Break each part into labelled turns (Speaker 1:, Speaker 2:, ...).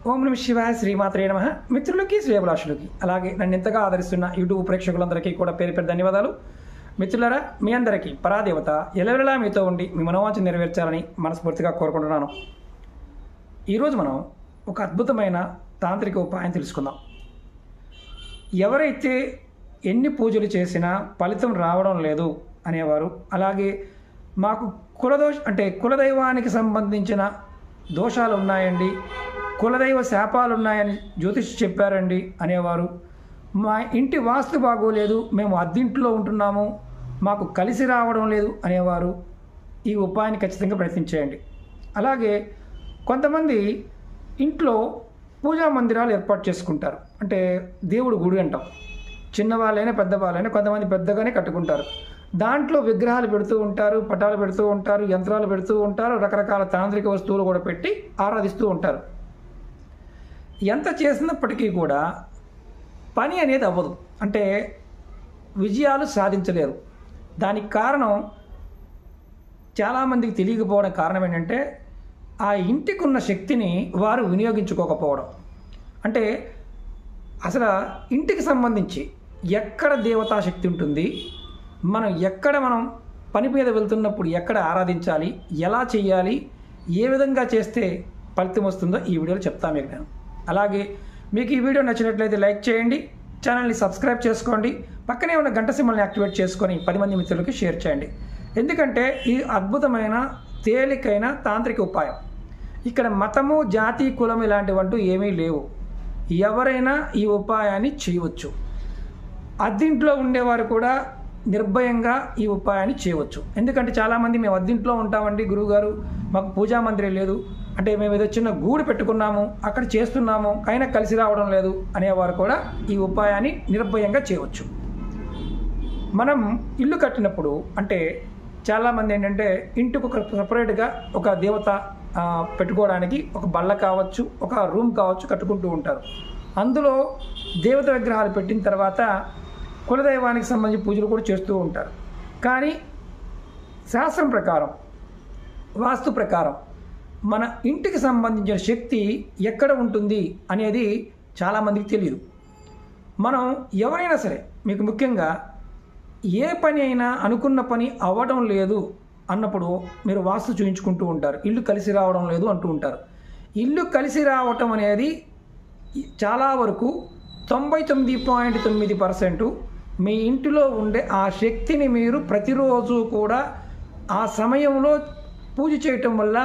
Speaker 1: ఓం నమ శివాయ శ్రీమాత్రే నమః. మిత్రులకి శ్రేయభిలాషులకి అలాగే నన్ను ఎంతగా ఆదరిస్తున్న యూట్యూబ్ ప్రేక్షకులందరికీ కూడా పేరు పేరు ధన్యవాదాలు. మిత్రులారా, మీ అందరికీ పరాదేవత ఎల్లవెల్లలా మీతో ఉండి మీ మనోవాంఛ నెరవేర్చాలని మనస్ఫూర్తిగా కోరుకుంటున్నాను. ఈరోజు మనం ఒక అద్భుతమైన తాంత్రిక ఉపాయం తెలుసుకుందాం. ఎవరైతే ఎన్ని పూజలు చేసినా ఫలితం రావడం లేదు అనేవారు, అలాగే మాకు కులదైవానికి సంబంధించిన దోషాలు ఉన్నాయండి, కులదైవ శాపాలు ఉన్నాయని జ్యోతిషి చెప్పారండి అనేవారు, మా ఇంటి వాస్తు బాగోలేదు, మేము అద్దింట్లో ఉంటున్నాము, మాకు కలిసి రావడం లేదు అనేవారు ఈ ఉపాయాన్ని ఖచ్చితంగా ప్రయత్నించేయండి. అలాగే కొంతమంది ఇంట్లో పూజా మందిరాలు ఏర్పాటు చేసుకుంటారు. అంటే దేవుడు గుడి అంటాం. చిన్నవాళ్ళైనా పెద్దవాళ్ళైనా కొంతమంది పెద్దగానే కట్టుకుంటారు. దాంట్లో విగ్రహాలు పెడుతూ ఉంటారు, పటాలు పెడుతూ ఉంటారు, యంత్రాలు పెడుతూ ఉంటారు, రకరకాల తాంత్రిక వస్తువులు కూడా పెట్టి ఆరాధిస్తూ ఉంటారు. ఎంత చేసినప్పటికీ కూడా పని అనేది అవ్వదు, అంటే విజయాలు సాధించలేరు. దానికి కారణం చాలామందికి తెలియకపోవడం కారణం ఏంటంటే ఆ ఇంటికి ఉన్న శక్తిని వారు వినియోగించుకోకపోవడం. అంటే అసలు ఇంటికి సంబంధించి ఎక్కడ దేవతా శక్తి ఉంటుంది, మనం పని మీద వెళ్తున్నప్పుడు ఎక్కడ ఆరాధించాలి, ఎలా చేయాలి, ఏ విధంగా చేస్తే ఫలితం వస్తుందో ఈ వీడియోలో చెప్తాను మీకు నేను. అలాగే మీకు ఈ వీడియో నచ్చినట్లయితే లైక్ చేయండి, ఛానల్ని సబ్స్క్రైబ్ చేసుకోండి, పక్కనే ఉన్న గంట సింబల్ని యాక్టివేట్ చేసుకొని 10 మంది మిత్రులకి షేర్ చేయండి. ఎందుకంటే ఈ అద్భుతమైన తేలికైన తాంత్రిక ఉపాయం. ఇక్కడ మతము, జాతి, కులం ఇలాంటివంటూ ఏమీ లేవు. ఎవరైనా ఈ ఉపాయాన్ని చేయవచ్చు. అద్దింట్లో ఉండేవారు కూడా నిర్భయంగా ఈ ఉపాయాన్ని చేయవచ్చు. ఎందుకంటే చాలామంది మేము అద్దింట్లో ఉంటామండి గురువుగారు, మాకు పూజా మందిరం లేదు, అంటే మేము ఏదో చిన్న గూడు పెట్టుకున్నాము, అక్కడ చేస్తున్నాము, అయినా కలిసి రావడం లేదు అనేవారు కూడా ఈ ఉపాయాన్ని నిర్భయంగా చేయవచ్చు. మనం ఇల్లు కట్టినప్పుడు అంటే చాలామంది ఏంటంటే ఇంటికి ఒక సపరేట్గా ఒక దేవత పెట్టుకోవడానికి ఒక బల్ల కావచ్చు, ఒక రూమ్ కావచ్చు కట్టుకుంటూ ఉంటారు. అందులో దేవత విగ్రహాలు పెట్టిన తర్వాత కులదైవానికి సంబంధించి పూజలు కూడా చేస్తూ ఉంటారు. కానీ శాస్త్రం ప్రకారం, వాస్తు ప్రకారం మన ఇంటికి సంబంధించిన శక్తి ఎక్కడ ఉంటుంది అనేది చాలామందికి తెలియదు. మనం ఎవరైనా సరే, మీకు ముఖ్యంగా ఏ పని అయినా అనుకున్న పని అవ్వడం లేదు అన్నప్పుడు మీరు వాస్తు చూయించుకుంటూ ఉంటారు, ఇల్లు కలిసి రావడం లేదు అంటూ ఉంటారు. ఇల్లు కలిసి రావటం అనేది చాలా వరకు 99.9% మీ ఇంటిలో ఉండే ఆ శక్తిని మీరు ప్రతిరోజు కూడా ఆ సమయంలో పూజ చేయటం వల్ల,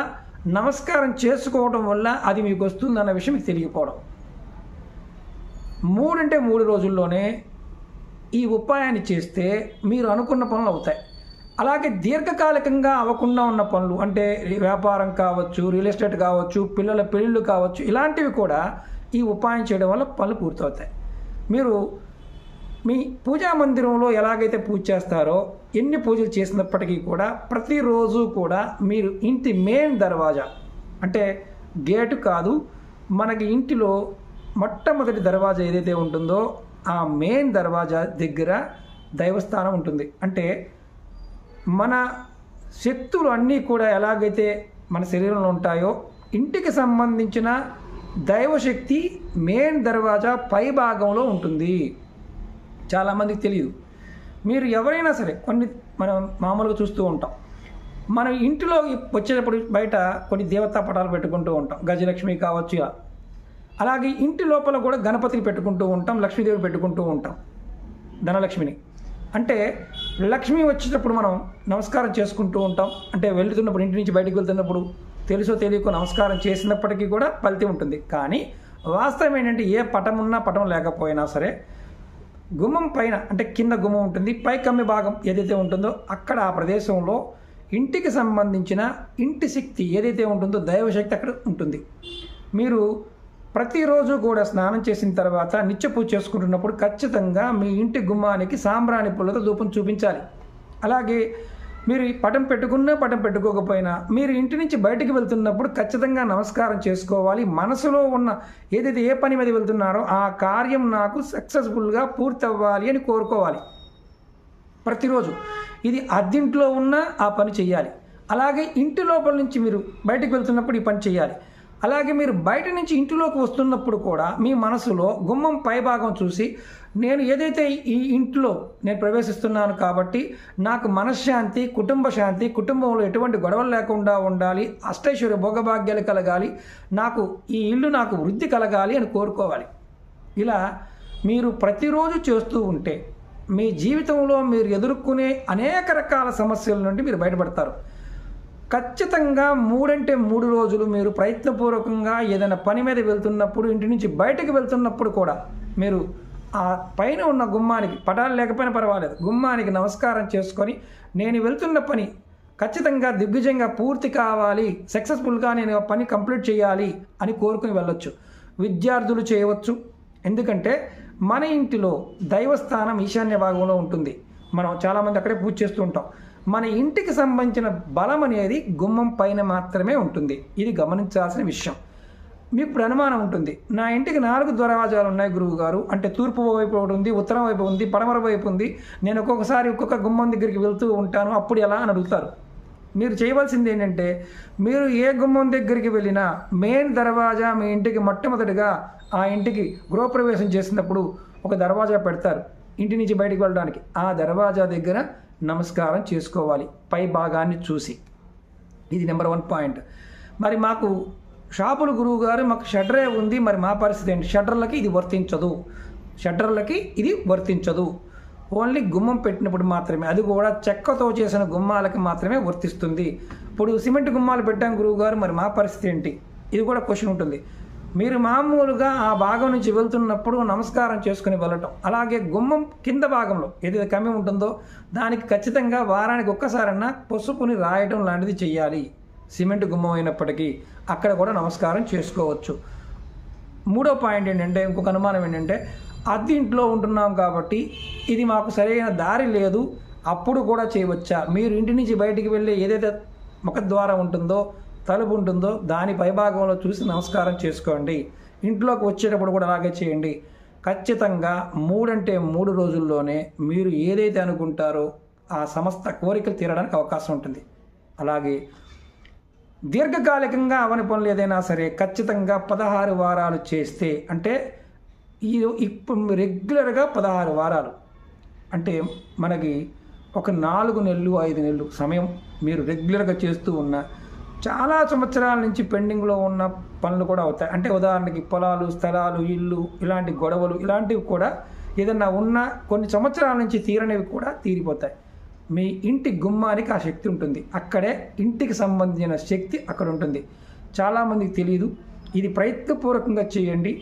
Speaker 1: నమస్కారం చేసుకోవడం వల్ల అది మీకు వస్తుందన్న విషయం మీకు తెలియకపోవడం. 3 రోజుల్లోనే ఈ ఉపాయాన్ని చేస్తే మీరు అనుకున్న పనులు అవుతాయి. అలాగే దీర్ఘకాలికంగా అవ్వకుండా ఉన్న పనులు, అంటే వ్యాపారం కావచ్చు, రియల్ ఎస్టేట్ కావచ్చు, పిల్లల పెళ్ళిళ్ళు కావచ్చు, ఇలాంటివి కూడా ఈ ఉపాయం చేయడం వల్ల పనులు పూర్తవుతాయి. మీరు మీ పూజా మందిరంలో ఎలాగైతే పూజ చేస్తారో, ఎన్ని పూజలు చేసినప్పటికీ కూడా ప్రతిరోజు కూడా మీరు ఇంటి మెయిన్ దర్వాజా, అంటే గేటు కాదు, మనకి ఇంటిలో మొట్టమొదటి దర్వాజా ఏదైతే ఉంటుందో ఆ మెయిన్ దర్వాజా దగ్గర దైవస్థానం ఉంటుంది. అంటే మన శక్తులు అన్నీ కూడా ఎలాగైతే మన శరీరంలో ఉంటాయో, ఇంటికి సంబంధించిన దైవశక్తి మెయిన్ దర్వాజా పై భాగంలో ఉంటుంది. చాలామందికి తెలియదు. మీరు ఎవరైనా సరే మనం మామూలుగా చూస్తూ ఉంటాం, మన ఇంటిలో వచ్చేటప్పుడు బయట కొన్ని దేవతా పటాలు పెట్టుకుంటూ ఉంటాం, గజలక్ష్మి కావచ్చు ఇలా. అలాగే ఇంటి లోపల కూడా గణపతిని పెట్టుకుంటూ ఉంటాం, లక్ష్మీదేవి పెట్టుకుంటూ ఉంటాం, ధనలక్ష్మిని. అంటే లక్ష్మి వచ్చేటప్పుడు మనం నమస్కారం చేసుకుంటూ ఉంటాం. అంటే వెళ్తున్నప్పుడు, ఇంటి నుంచి బయటకు వెళ్తున్నప్పుడు తెలుసో తెలియకో నమస్కారం చేసినప్పటికీ కూడా ఫలితం ఉంటుంది. కానీ వాస్తవం ఏంటంటే ఏ పటం ఉన్నా పటం లేకపోయినా సరే గుమ్మం పైన, అంటే కింద గుమ్మం ఉంటుంది, పై కమ్మి భాగం ఏదైతే ఉంటుందో అక్కడ ఆ ప్రదేశంలో ఇంటికి సంబంధించిన ఇంటి శక్తి ఏదైతే ఉంటుందో దైవశక్తి అక్కడ ఉంటుంది. మీరు ప్రతిరోజు కూడా స్నానం చేసిన తర్వాత నిత్య పూజ చేసుకుంటున్నప్పుడు ఖచ్చితంగా మీ ఇంటి గుమ్మానికి సాంబ్రాణి పుల్లతో ధూపం చూపించాలి. అలాగే మీరు పటం పెట్టుకున్నా పటం పెట్టుకోకపోయినా మీరు ఇంటి నుంచి బయటికి వెళ్తున్నప్పుడు ఖచ్చితంగా నమస్కారం చేసుకోవాలి. మనసులో ఉన్న ఏదైతే ఏ పని మీద వెళ్తున్నారో ఆ కార్యం నాకు సక్సెస్ఫుల్గా పూర్తి అవ్వాలి అని కోరుకోవాలి ప్రతిరోజు. ఇది అద్దింట్లో ఉన్న ఆ పని చేయాలి. అలాగే ఇంటి లోపల నుంచి మీరు బయటికి వెళ్తున్నప్పుడు ఈ పని చేయాలి. అలాగే మీరు బయట నుంచి ఇంటిలోకి వస్తున్నప్పుడు కూడా మీ మనసులో గుమ్మం పైభాగం చూసి నేను ఏదైతే ఈ ఇంట్లో నేను ప్రవేశిస్తున్నాను కాబట్టి నాకు మనశ్శాంతి, కుటుంబ శాంతి, కుటుంబంలో ఎటువంటి గొడవలు లేకుండా ఉండాలి, అష్టైశ్వర్య భోగభాగ్యాలు కలగాలి, నాకు ఈ ఇల్లు నాకు వృద్ధి కలగాలి అని కోరుకోవాలి. ఇలా మీరు ప్రతిరోజు చేస్తూ ఉంటే మీ జీవితంలో మీరు ఎదుర్కొనే అనేక రకాల సమస్యల నుండి మీరు బయటపడతారు. ఖచ్చితంగా 3 రోజులు మీరు ప్రయత్నపూర్వకంగా ఏదైనా పని మీద వెళ్తున్నప్పుడు, ఇంటి నుంచి బయటకు వెళ్తున్నప్పుడు కూడా మీరు ఆ పైన ఉన్న గుమ్మానికి, పటాలు లేకపోయినా పర్వాలేదు, గుమ్మానికి నమస్కారం చేసుకొని నేను వెళ్తున్న పని ఖచ్చితంగా దిగ్విజయంగా పూర్తి కావాలి, సక్సెస్ఫుల్గా నేను పని కంప్లీట్ చేయాలి అని కోరుకుని వెళ్ళొచ్చు. విద్యార్థులు చేయవచ్చు. ఎందుకంటే మన ఇంటిలో దైవస్థానం ఈశాన్య భాగంలో ఉంటుంది. మనం చాలామంది అక్కడే పూజ చేస్తూ ఉంటాం. మన ఇంటికి సంబంధించిన బలం అనేది గుమ్మం పైన మాత్రమే ఉంటుంది. ఇది గమనించాల్సిన విషయం. మీకు ఇప్పుడు అనుమానం ఉంటుంది, నా ఇంటికి 4 దర్వాజాలు ఉన్నాయి గురువు గారు, అంటే తూర్పు వైపు ఒకటి ఉంది, ఉత్తరం వైపు ఉంది, పడమర వైపు ఉంది, నేను ఒక్కొక్కసారి ఒక్కొక్క గుమ్మం దగ్గరికి వెళ్తూ ఉంటాను, అప్పుడు ఎలా అని అడుగుతారు. మీరు చేయవలసింది ఏంటంటే, మీరు ఏ గుమ్మం దగ్గరికి వెళ్ళినా మెయిన్ దర్వాజా మీ ఇంటికి మొట్టమొదటిగా ఆ ఇంటికి గృహప్రవేశం చేసినప్పుడు ఒక దర్వాజా పెడతారు ఇంటి నుంచి బయటికి వెళ్ళడానికి. ఆ దర్వాజా దగ్గర నమస్కారం చేసుకోవాలి పై భాగాన్ని చూసి. ఇది నెంబర్ 1 పాయింట్. మరి మాకు షాపులు గురువు గారు మాకు షట్టరే ఉంది, మరి మా పరిస్థితి ఏంటి? షట్టర్లకి ఇది వర్తించదు. ఓన్లీ గుమ్మం పెట్టినప్పుడు మాత్రమే, అది కూడా చెక్కతో చేసిన గుమ్మాలకి మాత్రమే వర్తిస్తుంది. ఇప్పుడు సిమెంట్ గుమ్మాలు పెట్టాం గురువు గారు, మరి మా పరిస్థితి ఏంటి? ఇది కూడా క్వశ్చన్ ఉంటుంది. మీరు మామూలుగా ఆ భాగం నుంచి వెళ్తున్నప్పుడు నమస్కారం చేసుకుని వెళ్ళటం. అలాగే గుమ్మం కింద భాగంలో ఏదైతే కమ్మి ఉంటుందో దానికి ఖచ్చితంగా వారానికి ఒక్కసారన్నా పసుపుని రాయటం లాంటిది చేయాలి. సిమెంట్ గుమ్మం అయినప్పటికీ అక్కడ కూడా నమస్కారం చేసుకోవచ్చు. 3వ పాయింట్ ఏంటంటే, ఇంకొక అనుమానం ఏంటంటే, అద్దె ఇంట్లో ఉంటున్నాం కాబట్టి ఇది మాకు సరైన దారి లేదు, అప్పుడు కూడా చేయవచ్చా? మీరు ఇంటి నుంచి బయటికి వెళ్ళే ఏదైతే ముఖద్వారం ఉంటుందో, తలుపు ఉంటుందో దాని పైభాగంలో చూసి నమస్కారం చేసుకోండి. ఇంట్లోకి వచ్చేటప్పుడు కూడా అలాగే చేయండి. ఖచ్చితంగా 3 రోజుల్లోనే మీరు ఏదైతే అనుకుంటారో ఆ సమస్త కోరికలు తీరడానికి అవకాశం ఉంటుంది. అలాగే దీర్ఘకాలికంగా అవని పనులు ఏదైనా సరే ఖచ్చితంగా 16 వారాలు చేస్తే, అంటే ఇప్పుడు రెగ్యులర్గా 16 వారాలు అంటే మనకి ఒక 4 నెలలు 5 నెలలు సమయం మీరు రెగ్యులర్గా చేస్తూ ఉన్న చాలా సంవత్సరాల నుంచి పెండింగ్లో ఉన్న పనులు కూడా అవుతాయి. అంటే ఉదాహరణకి పొలాలు, స్థలాలు, ఇల్లు, ఇలాంటి గొడవలు ఇలాంటివి కూడా ఏదన్నా ఉన్న కొన్ని సంవత్సరాల నుంచి తీరనివి కూడా తీరిపోతాయి. మీ ఇంటి గుమ్మానికి ఆ శక్తి ఉంటుంది. అక్కడే ఇంటికి సంబంధించిన శక్తి అక్కడ ఉంటుంది. చాలామందికి తెలియదు. ఇది ప్రయత్నపూర్వకంగా చేయండి,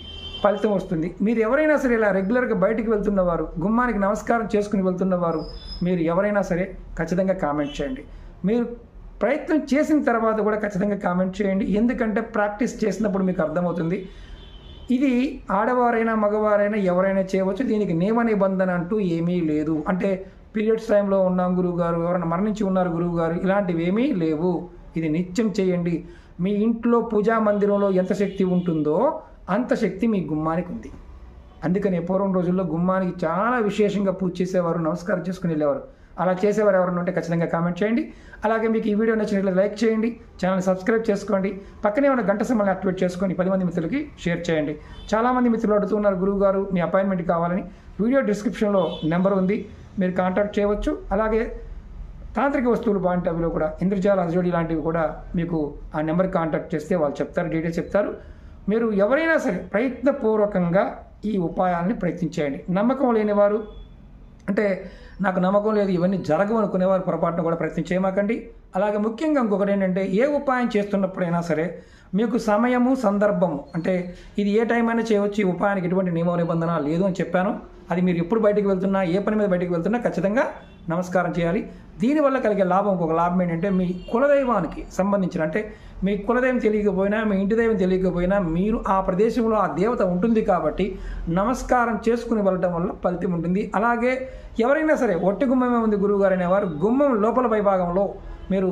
Speaker 1: ఫలితం వస్తుంది. మీరు ఎవరైనా సరే ఇలా రెగ్యులర్గా బయటికి వెళ్తున్నవారు, గుమ్మానికి నమస్కారం చేసుకుని వెళ్తున్నవారు, మీరు ఎవరైనా సరే ఖచ్చితంగా కామెంట్ చేయండి. మీరు ప్రయత్నం చేసిన తర్వాత కూడా ఖచ్చితంగా కామెంట్ చేయండి. ఎందుకంటే ప్రాక్టీస్ చేసినప్పుడు మీకు అర్థమవుతుంది. ఇది ఆడవారైనా మగవారైనా ఎవరైనా చేయవచ్చు. దీనికి నియమ నిబంధన అంటూ ఏమీ లేదు. అంటే పీరియడ్స్ టైంలో ఉన్నాం గురువు గారు, ఎవరైనా మరణించి ఉన్నారు గురువు గారు, ఇలాంటివి ఏమీ లేవు. ఇది నిత్యం చేయండి. మీ ఇంట్లో పూజా మందిరంలో ఎంత శక్తి ఉంటుందో అంత శక్తి మీ గుమ్మానికి ఉంది. అందుకని పూర్వం రోజుల్లో గుమ్మానికి చాలా విశేషంగా పూజ చేసేవారు, నమస్కారం చేసుకుని వెళ్ళేవారు. అలా చేసేవారు ఎవరైనా ఉంటే ఖచ్చితంగా కామెంట్ చేయండి. అలాగే మీకు ఈ వీడియో నచ్చినట్లయితే లైక్ చేయండి, ఛానల్ని సబ్స్క్రైబ్ చేసుకోండి, పక్కనే ఉన్న గంట సింబల్ని యాక్టివేట్ చేసుకొని 10 మంది మిత్రులకి షేర్ చేయండి. చాలామంది మిత్రులు అడుగుతున్నారు గురువు గారు మీ అపాయింట్మెంట్ కావాలని. వీడియో డిస్క్రిప్షన్లో నెంబర్ ఉంది, మీరు కాంటాక్ట్ చేయవచ్చు. అలాగే తాంత్రిక వస్తువులు పాయింట్ ఆఫ్ వ్యూలో కూడా ఇంద్రజాల అజోడి లాంటివి కూడా మీకు ఆ నెంబర్కి కాంటాక్ట్ చేస్తే వాళ్ళు చెప్తారు, డీటెయిల్స్ చెప్తారు. మీరు ఎవరైనా సరే ప్రయత్నపూర్వకంగా ఈ ఉపాయాలని ప్రయత్నించేయండి. నమ్మకం లేనివారు, అంటే నాకు నమ్మకం లేదు ఇవన్నీ జరగవు అనుకునేవారు పొరపాటున కూడా ప్రయత్నం చేయమాకండి. అలాగే ముఖ్యంగా ఇంకొకటి ఏంటంటే, ఏ ఉపాయం చేస్తున్నప్పుడైనా సరే మీకు సమయము, సందర్భము, అంటే ఇది ఏ టైం అయినా చేయవచ్చు, ఈ ఉపాయానికి ఎటువంటి నియమ నిబంధన లేదు అని చెప్పాను. అది మీరు ఎప్పుడు బయటికి వెళ్తున్నా, ఏ పని మీద బయటికి వెళ్తున్నా ఖచ్చితంగా నమస్కారం చేయాలి. దీనివల్ల కలిగే లాభం, ఇంకొక లాభం ఏంటంటే, మీ కులదైవానికి సంబంధించిన, అంటే మీ కులదైవం తెలియకపోయినా, మీ ఇంటి దైవం తెలియకపోయినా, మీరు ఆ ప్రదేశంలో ఆ దేవత ఉంటుంది కాబట్టి నమస్కారం చేసుకుని వెళ్ళడం వల్ల ఫలితం ఉంటుంది. అలాగే ఎవరైనా సరే ఒట్టి గుమ్మమే ఉంది గురువుగారు అనేవారు, గుమ్మం లోపల పైభాగంలో మీరు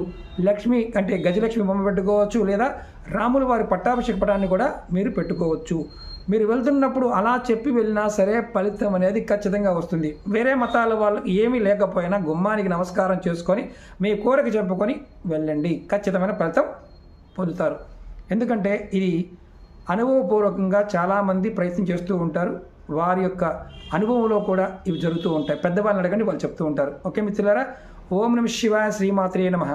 Speaker 1: లక్ష్మి, అంటే గజలక్ష్మి బొమ్మ పెట్టుకోవచ్చు, లేదా రాముల వారి పట్టాభిషేక పటాన్ని కూడా మీరు పెట్టుకోవచ్చు. మీరు వెళ్తున్నప్పుడు అలా చెప్పి వెళ్ళినా సరే ఫలితం అనేది ఖచ్చితంగా వస్తుంది. వేరే మతాల వాళ్ళకి ఏమీ లేకపోయినా గుమ్మానికి నమస్కారం చేసుకొని మీ కోరిక చెప్పుకొని వెళ్ళండి, ఖచ్చితమైన ఫలితం పొందుతారు. ఎందుకంటే ఇది అనుభవపూర్వకంగా చాలామంది ప్రయత్నం చేస్తూ ఉంటారు. వారి యొక్క అనుభవంలో కూడా ఇవి జరుగుతూ ఉంటాయి. పెద్దవాళ్ళని అడగండి, వాళ్ళు చెప్తూ ఉంటారు. ఓకే మిత్రులారా, ఓం నమః శివాయ, శ్రీమాత్రే నమః.